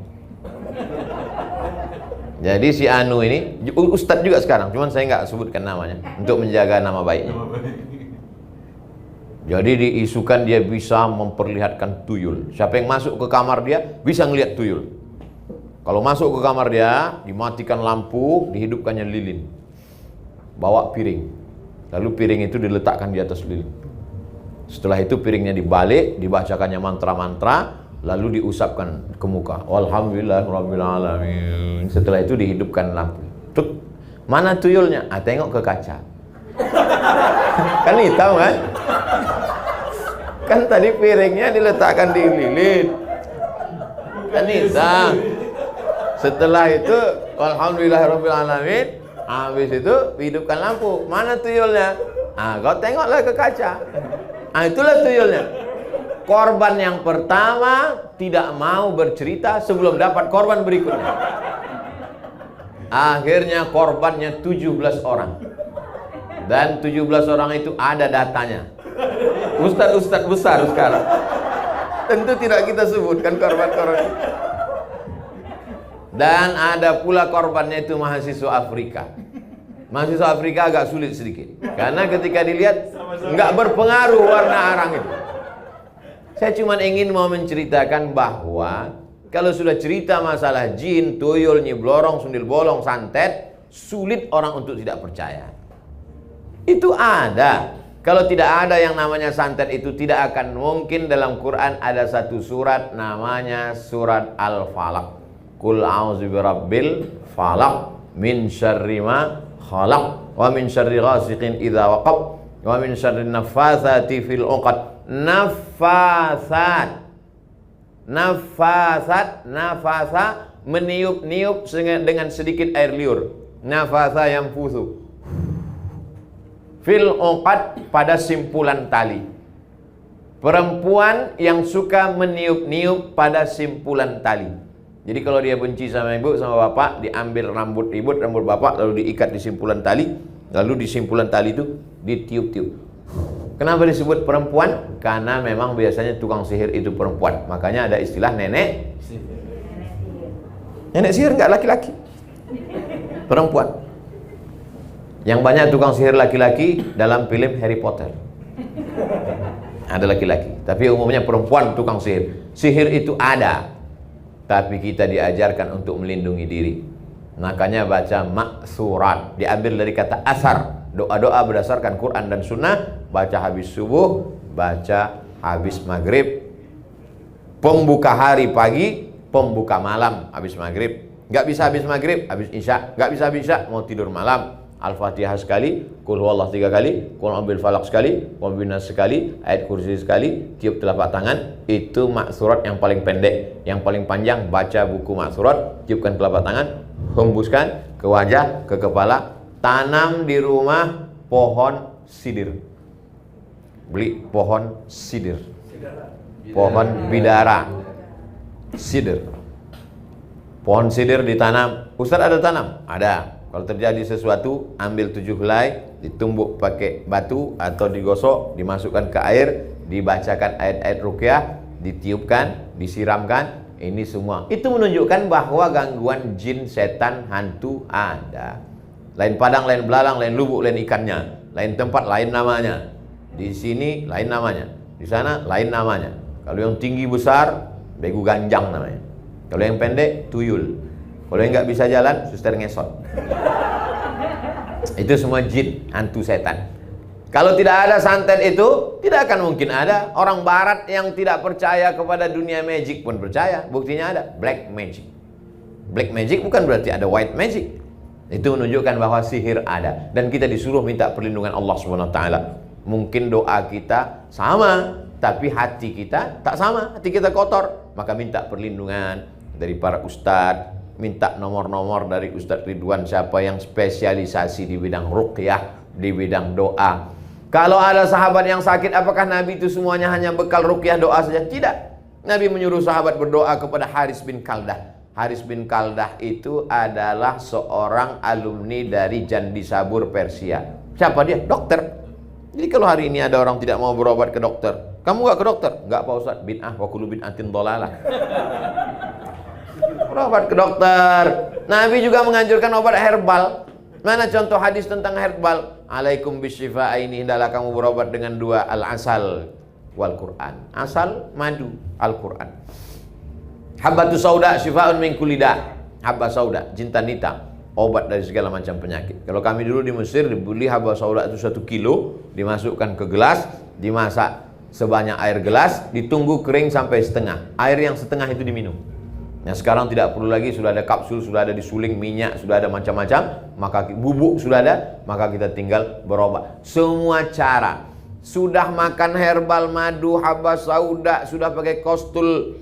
Jadi si Anu ini ustadz juga sekarang, cuman saya nggak sebutkan namanya untuk menjaga nama baiknya. Jadi diisukan dia bisa memperlihatkan tuyul. Siapa yang masuk ke kamar dia bisa ngelihat tuyul. Kalau masuk ke kamar dia, dimatikan lampu, dihidupkannya lilin. Bawa piring. Lalu piring itu diletakkan di atas lilin. Setelah itu piringnya dibalik, dibacakannya mantra-mantra, lalu diusapkan ke muka. Alhamdulillahirabbil alamin. Setelah itu dihidupkan lampu. Tuk, mana tuyulnya? Ah, tengok ke kaca. Kan hitam kan? Kan tadi piringnya diletakkan di lilin. Kan hitam. Setelah itu alhamdulillahirabbil alamin, habis itu hidupkan lampu. Mana tuyulnya? Ah, kau tengoklah ke kaca. Ah, itulah tuyulnya. Korban yang pertama tidak mau bercerita sebelum dapat korban berikutnya. Akhirnya korbannya 17 orang. Dan 17 orang itu ada datanya. Ustadz-ustadz besar sekarang. Tentu tidak kita sebutkan korban-korban. Dan ada pula korbannya itu mahasiswa Afrika. Mahasiswa Afrika agak sulit sedikit. Karena ketika dilihat nggak berpengaruh warna arang itu. Saya cuma ingin mau menceritakan bahwa kalau sudah cerita masalah jin, tuyul, nyi blorong, sundil bolong, santet, sulit orang untuk tidak percaya. Itu ada. Kalau tidak ada yang namanya santet itu, tidak akan mungkin dalam Quran ada satu surat namanya surat Al-Falaq. Qul a'udzu birabbil falaq min syarri ma khalaq wa min syarri ghasiqin idza waqab wa min syarri naffatsati fil 'uqad. Nafasat, nafasa meniup-niup dengan sedikit air liur. Nafasa yang fusu. Fil uqad, pada simpulan tali. Perempuan yang suka meniup-niup pada simpulan tali. Jadi kalau dia benci sama ibu, sama bapak, diambil rambut ibu, rambut bapak, lalu diikat di simpulan tali, lalu di simpulan tali itu ditiup-tiup. Kenapa disebut perempuan? Karena memang biasanya tukang sihir itu perempuan. Makanya ada istilah nenek sihir. Nenek sihir enggak laki-laki, perempuan. Yang banyak tukang sihir laki-laki dalam film Harry Potter. Ada laki-laki, tapi umumnya perempuan tukang sihir. Sihir itu ada, tapi kita diajarkan untuk melindungi diri. Makanya baca maksurat, diambil dari kata asar, doa-doa berdasarkan Quran dan Sunnah. Baca habis subuh, baca habis maghrib, pembuka hari pagi, pembuka malam habis maghrib. Nggak bisa habis maghrib, habis isya. Nggak bisa habis isya, mau tidur malam. Al-Fatihah sekali, Qul huwallah 3 kali, Qul a'udzu falaq sekali, Qul binas sekali, ayat kursi sekali, tiup telapak tangan. Itu maksurat yang paling pendek. Yang paling panjang baca buku maksurat, tiupkan telapak tangan, hembuskan ke wajah, ke kepala, tanam di rumah pohon sidir. Beli pohon sidir, pohon bidara, sidir. Pohon sidir ditanam. Ustaz ada tanam? Ada. Kalau terjadi sesuatu, ambil 7 helai, ditumbuk pakai batu atau digosok, dimasukkan ke air, dibacakan ayat-ayat ruqyah, ditiupkan, disiramkan. Ini semua itu menunjukkan bahwa gangguan jin, setan, hantu ada. Lain padang, lain belalang, lain lubuk, lain ikannya. Lain tempat, lain namanya. Di sini lain namanya, di sana lain namanya. Kalau yang tinggi besar, begu ganjang namanya. Kalau yang pendek, tuyul. Kalau yang nggak bisa jalan, suster ngesot. Itu semua jin, hantu, setan. Kalau tidak ada santet itu, tidak akan mungkin ada. Orang barat yang tidak percaya kepada dunia magic pun percaya. Buktinya ada, black magic. Black magic bukan berarti ada white magic. Itu menunjukkan bahwa sihir ada. Dan kita disuruh minta perlindungan Allah SWT. Mungkin doa kita sama, tapi hati kita tak sama. Hati kita kotor. Maka minta perlindungan dari para ustadz. Minta nomor-nomor dari Ustadz Ridwan, siapa yang spesialisasi di bidang ruqyah, di bidang doa. Kalau ada sahabat yang sakit, apakah Nabi itu semuanya hanya bekal ruqyah doa saja? Tidak. Nabi menyuruh sahabat berdoa kepada Haris bin Kaldah. Haris bin Kaldah itu adalah seorang alumni dari Jandi Sabur Persia. Siapa dia? Dokter. Jadi kalau hari ini ada orang tidak mau berobat ke dokter, kamu nggak ke dokter? Nggak Pak Ustadz, bid'ah wa kullu bid'atin dhalalah. Berobat ke dokter. Nabi juga menganjurkan obat herbal. Mana contoh hadis tentang herbal? Alaikum bisyifa, ini hendaklah kamu berobat dengan 2, al-asal wal Quran. Asal, madu, Al-Quran. Habbatu sauda syifa'un min kulli da'. Habba sauda, jintan hitam, obat dari segala macam penyakit. Kalau kami dulu di Mesir dibeli habba sauda itu 1 kilo, dimasukkan ke gelas, dimasak sebanyak air gelas, ditunggu kering sampai setengah. Air yang setengah itu diminum. Nah sekarang tidak perlu lagi, sudah ada kapsul, sudah ada disuling minyak, sudah ada macam-macam, maka bubuk sudah ada, maka kita tinggal berobat. Semua cara, sudah makan herbal, madu, habba sauda, sudah pakai kostul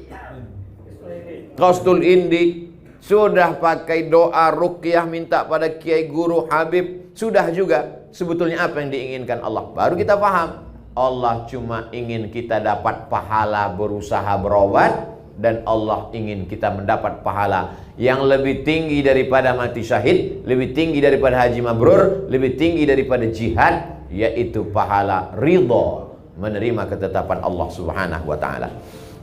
indi, sudah pakai doa ruqyah, minta pada kiai guru habib, sudah juga. Sebetulnya apa yang diinginkan Allah? Baru kita paham. Allah cuma ingin kita dapat pahala berusaha berobat. Dan Allah ingin kita mendapat pahala yang lebih tinggi daripada mati syahid, lebih tinggi daripada haji mabrur, lebih tinggi daripada jihad, yaitu pahala ridha, menerima ketetapan Allah Subhanahu wa taala.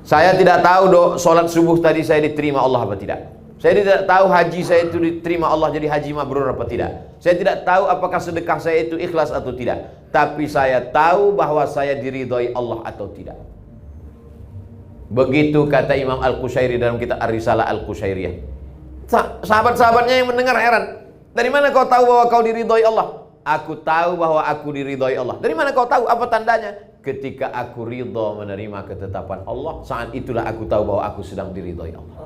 Saya tidak tahu salat subuh tadi saya diterima Allah apa tidak. Saya tidak tahu haji saya itu diterima Allah jadi haji mabrur apa tidak. Saya tidak tahu apakah sedekah saya itu ikhlas atau tidak. Tapi saya tahu bahwa saya diridhai Allah atau tidak. Begitu kata Imam Al-Qushairi dalam kitab Ar-Risalah Al-Qushairiyah. Sahabat-sahabatnya yang mendengar heran. Dari mana kau tahu bahwa kau diridhai Allah? Aku tahu bahwa aku diridhai Allah. Dari mana kau tahu? Apa tandanya? Ketika aku ridha menerima ketetapan Allah, saat itulah aku tahu bahwa aku sedang diridhai Allah.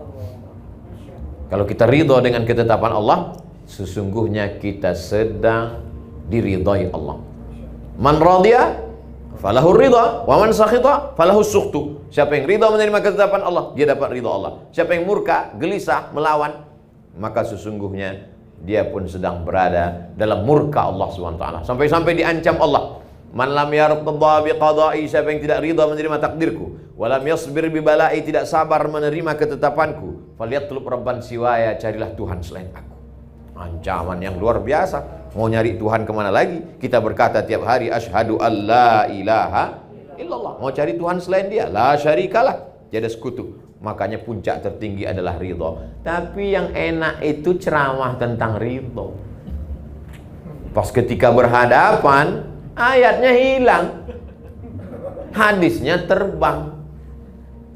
Kalau kita ridha dengan ketetapan Allah, sesungguhnya kita sedang diridhai Allah. Man radhiya falahu ridha wa man sakhita falahu sukhtu. Siapa yang ridha menerima ketetapan Allah, dia dapat ridha Allah. Siapa yang murka, gelisah, melawan, maka sesungguhnya dia pun sedang berada dalam murka Allah SWT. Sampai-sampai diancam Allah. Man lam yartadha biqada'i, siapa yang tidak ridha menerima takdirku, wa lam yasbir bi bala'i, tidak sabar menerima ketetapanku, falyatlub rabban siwaya, carilah Tuhan selain aku. Ancaman yang luar biasa. Mau nyari Tuhan kemana lagi? Kita berkata tiap hari asyhadu alla ilaha illallah. Mau cari Tuhan selain dia, la syarikalah, tiada sekutu. Makanya puncak tertinggi adalah ridho. Tapi yang enak itu ceramah tentang ridho. Pas ketika berhadapan, ayatnya hilang. hadisnya terbang.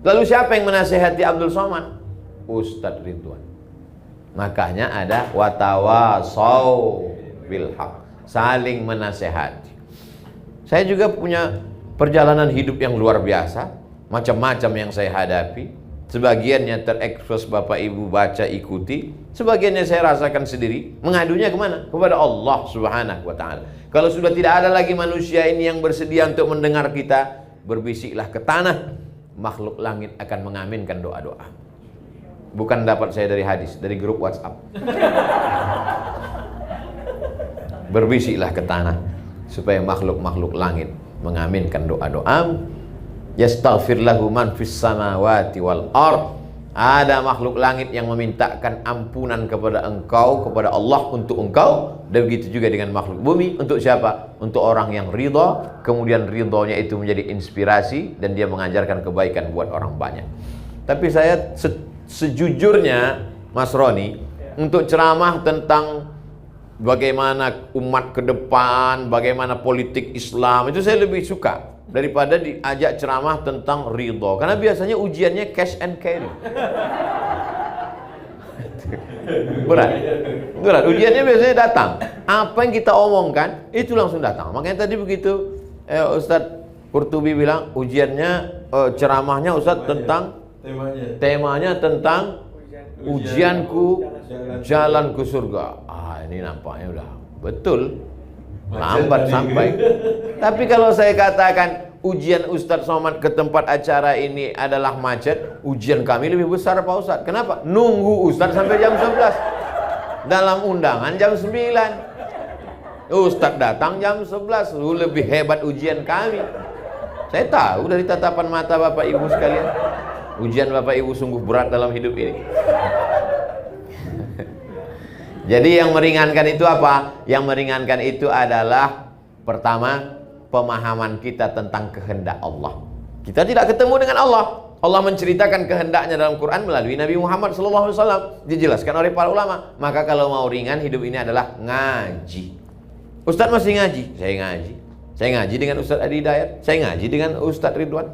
Lalu siapa yang menasehati Abdul Somad? Ustadz Ridwan. Makanya ada watawasau bil haq, saling menasehati. Saya juga punya perjalanan hidup yang luar biasa, macam-macam yang saya hadapi. Sebagiannya terekspos Bapak Ibu baca ikuti, sebagiannya saya rasakan sendiri. Mengadunya kemana? Kepada Allah Subhanahu wa ta'ala. Kalau sudah tidak ada lagi manusia ini yang bersedia untuk mendengar kita, berbisiklah ke tanah, makhluk langit akan mengaminkan doa-doa. Bukan dapat saya dari hadis, dari grup WhatsApp. Berbisiklah ke tanah supaya makhluk-makhluk langit mengaminkan doa-doa. Yastaghfir lahu man fis samawati wal ard. Ada makhluk langit yang memintakan ampunan kepada engkau, kepada Allah untuk engkau. Dan begitu juga dengan makhluk bumi. Untuk siapa? Untuk orang yang ridha, kemudian ridhonya itu menjadi inspirasi dan dia mengajarkan kebaikan buat orang banyak. Tapi saya sejujurnya Mas Roni, untuk ceramah tentang bagaimana umat ke depan, bagaimana politik Islam, itu saya lebih suka daripada diajak ceramah tentang ridho. Karena biasanya ujiannya cash and carry. Berat. Ujiannya biasanya datang. Apa yang kita omongkan itu langsung datang. Makanya tadi begitu Ustadz Qurtubi bilang ujiannya, ceramahnya Ustadz tentang temanya tentang ujianku jalan ke surga. Ini nampaknya udah betul, lambat sampai. Tapi kalau saya katakan ujian Ustadz Somad ke tempat acara ini adalah macet, ujian kami lebih besar Pak Ustadz. Kenapa? Nunggu Ustadz sampai jam 11. Dalam undangan jam 9. Ustadz datang jam 11. Lebih hebat ujian kami. Saya tahu dari tatapan mata Bapak Ibu sekalian, ujian Bapak Ibu sungguh berat dalam hidup ini. Jadi yang meringankan itu apa? Yang meringankan itu adalah pertama, pemahaman kita tentang kehendak Allah. Kita tidak ketemu dengan Allah. Allah menceritakan kehendaknya dalam Quran melalui Nabi Muhammad SAW. Dijelaskan oleh para ulama. Maka kalau mau ringan hidup ini adalah ngaji. Ustadz masih ngaji? Saya ngaji. Saya ngaji dengan Ustadz Adi Hidayat. Saya ngaji dengan Ustadz Ridwan.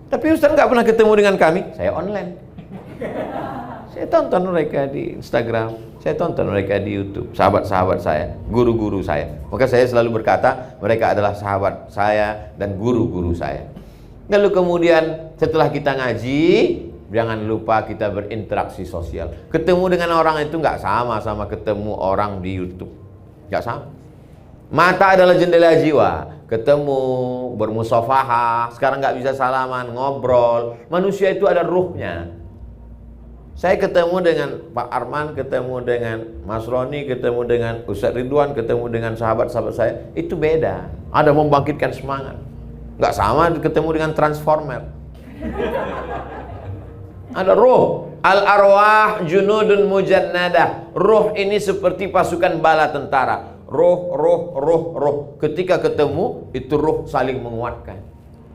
Tapi Ustadz nggak pernah ketemu dengan kami. Saya online. Saya tonton mereka di Instagram, saya tonton mereka di YouTube, sahabat-sahabat saya, guru-guru saya. Maka saya selalu berkata, mereka adalah sahabat saya dan guru-guru saya. Lalu kemudian setelah kita ngaji, jangan lupa kita berinteraksi sosial. Ketemu dengan orang itu nggak sama ketemu orang di YouTube, nggak sama. Mata adalah jendela jiwa. Ketemu, bermusafahah, sekarang nggak bisa salaman, ngobrol. Manusia itu ada ruhnya. Saya ketemu dengan Pak Arman, ketemu dengan Mas Roni, ketemu dengan Ustadz Ridwan, ketemu dengan sahabat-sahabat saya, itu beda. Ada membangkitkan semangat. Nggak sama ketemu dengan transformer. Ada ruh. Al-arwah junudun mujannadah. Ruh ini seperti pasukan bala tentara. Ruh. Ketika ketemu, itu ruh saling menguatkan.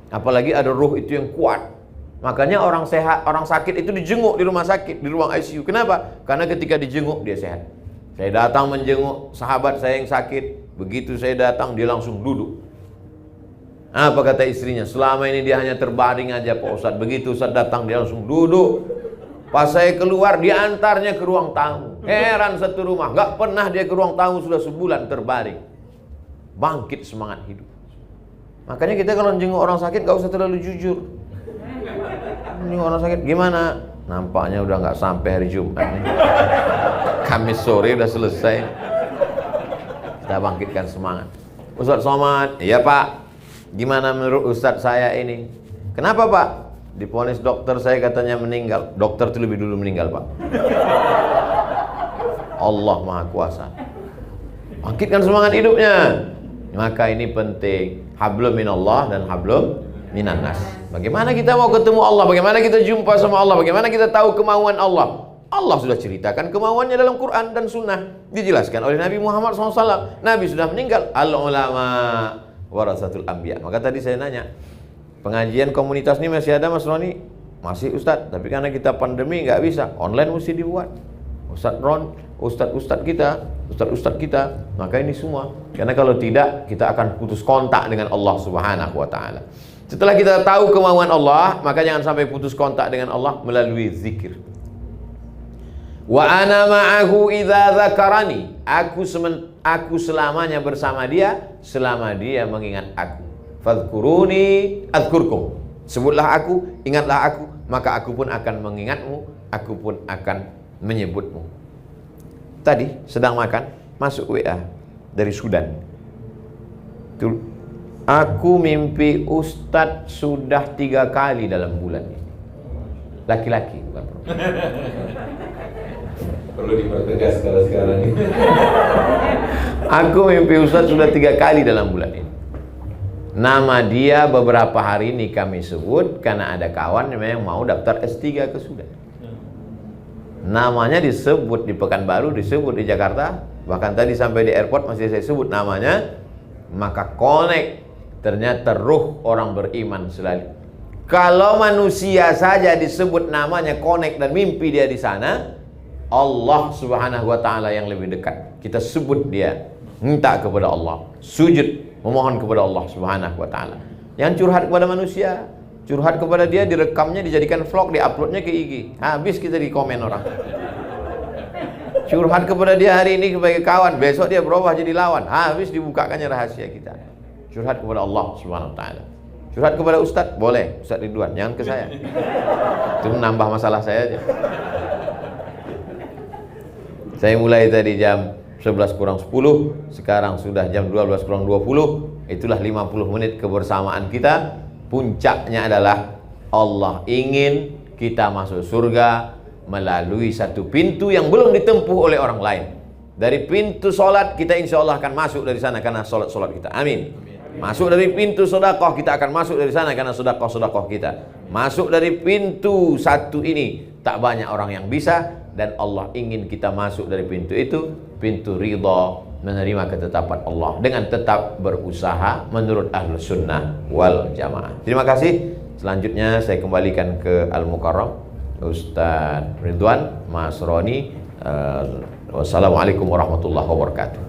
Apalagi ada ruh itu yang kuat. Makanya orang sehat, orang sakit itu dijenguk di rumah sakit, di ruang ICU. Kenapa? Karena ketika dijenguk dia sehat. Saya datang menjenguk sahabat saya yang sakit. Begitu saya datang dia langsung duduk. Apa kata istrinya? Selama ini dia hanya terbaring aja Pak Ustadz. Begitu Ustadz datang dia langsung duduk. Pas saya keluar dia antarnya ke ruang tamu. Heran satu rumah, gak pernah dia ke ruang tamu sudah sebulan terbaring. Bangkit semangat hidup. Makanya kita kalau menjenguk orang sakit gak usah terlalu jujur. Ini orang sakit gimana? Nampaknya udah nggak sampai hari Jumat nih. Kamis sore udah selesai. Kita bangkitkan semangat. Ustadz Somad, iya Pak. Gimana menurut Ustadz saya ini? Kenapa Pak? Divonis dokter saya katanya meninggal. Dokter itu lebih dulu meninggal Pak. Allah Maha Kuasa. Bangkitkan semangat hidupnya. Maka ini penting. Hablum minallah dan hablum minannas. Bagaimana kita mau ketemu Allah? Bagaimana kita jumpa sama Allah? Bagaimana kita tahu kemauan Allah? Allah sudah ceritakan kemauannya dalam Quran dan Sunnah. Dijelaskan oleh Nabi Muhammad SAW. Nabi sudah meninggal. Al-ulama warasatul anbiya. Maka tadi saya nanya, pengajian komunitas ini masih ada Mas Roni? Masih Ustadz. Tapi karena kita pandemi nggak bisa. Online mesti dibuat. Ustadz kita. Maka ini semua. Karena kalau tidak, kita akan putus kontak dengan Allah Subhanahu wa ta'ala. Setelah kita tahu kemauan Allah, maka jangan sampai putus kontak dengan Allah melalui zikir. Wa ana ma'ahu idza dzakarani. Aku selamanya bersama dia selama dia mengingat aku. Fadhkuruni adzkurkum. Sebutlah aku, ingatlah aku, maka aku pun akan mengingatmu, aku pun akan menyebutmu. Tadi sedang makan, masuk WA dari Sudan. Aku mimpi Ustadz sudah 3 kali dalam bulan ini. Laki-laki bukan perempuan. Perlu dipertegas kalau sekarang ini. Aku mimpi Ustadz sudah 3 kali dalam bulan ini. Nama dia beberapa hari ini kami sebut karena ada kawan yang mau daftar S3 ke Sudan. Namanya disebut di Pekanbaru, disebut di Jakarta, bahkan tadi sampai di airport masih saya sebut namanya. Maka connect, ternyata ruh orang beriman selalu. Kalau manusia saja disebut namanya, connect dan mimpi dia di sana, Allah Subhanahu wa taala yang lebih dekat. Kita sebut dia, minta kepada Allah, sujud, memohon kepada Allah Subhanahu wa taala. Yang curhat kepada manusia, curhat kepada dia, direkamnya, dijadikan vlog, diuploadnya ke IG. Habis kita di komen orang. Curhat kepada dia hari ini sebagai kawan, besok dia berubah jadi lawan. Habis dibukakannya rahasia kita. Curhat kepada Allah Subhanahu wa taala. Curhat kepada Ustadz, boleh, Ustadz Ridwan, jangan ke saya. Itu menambah masalah saya aja. Saya mulai tadi jam 11 kurang 10, sekarang sudah jam 12 kurang 20. Itulah 50 menit kebersamaan kita. Puncaknya adalah Allah ingin kita masuk surga melalui satu pintu yang belum ditempuh oleh orang lain. Dari pintu solat kita insya Allah akan masuk dari sana karena solat kita. Amin. Masuk dari pintu sedekah kita akan masuk dari sana karena sedekah kita. Masuk dari pintu satu ini tak banyak orang yang bisa, dan Allah ingin kita masuk dari pintu itu, pintu ridha, menerima ketetapan Allah dengan tetap berusaha menurut Ahlus Sunnah wal Jamaah. Terima kasih. Selanjutnya saya kembalikan ke Al-Mukarram Ustadz Ridwan, Mas Roni. Wassalamualaikum warahmatullahi wabarakatuh.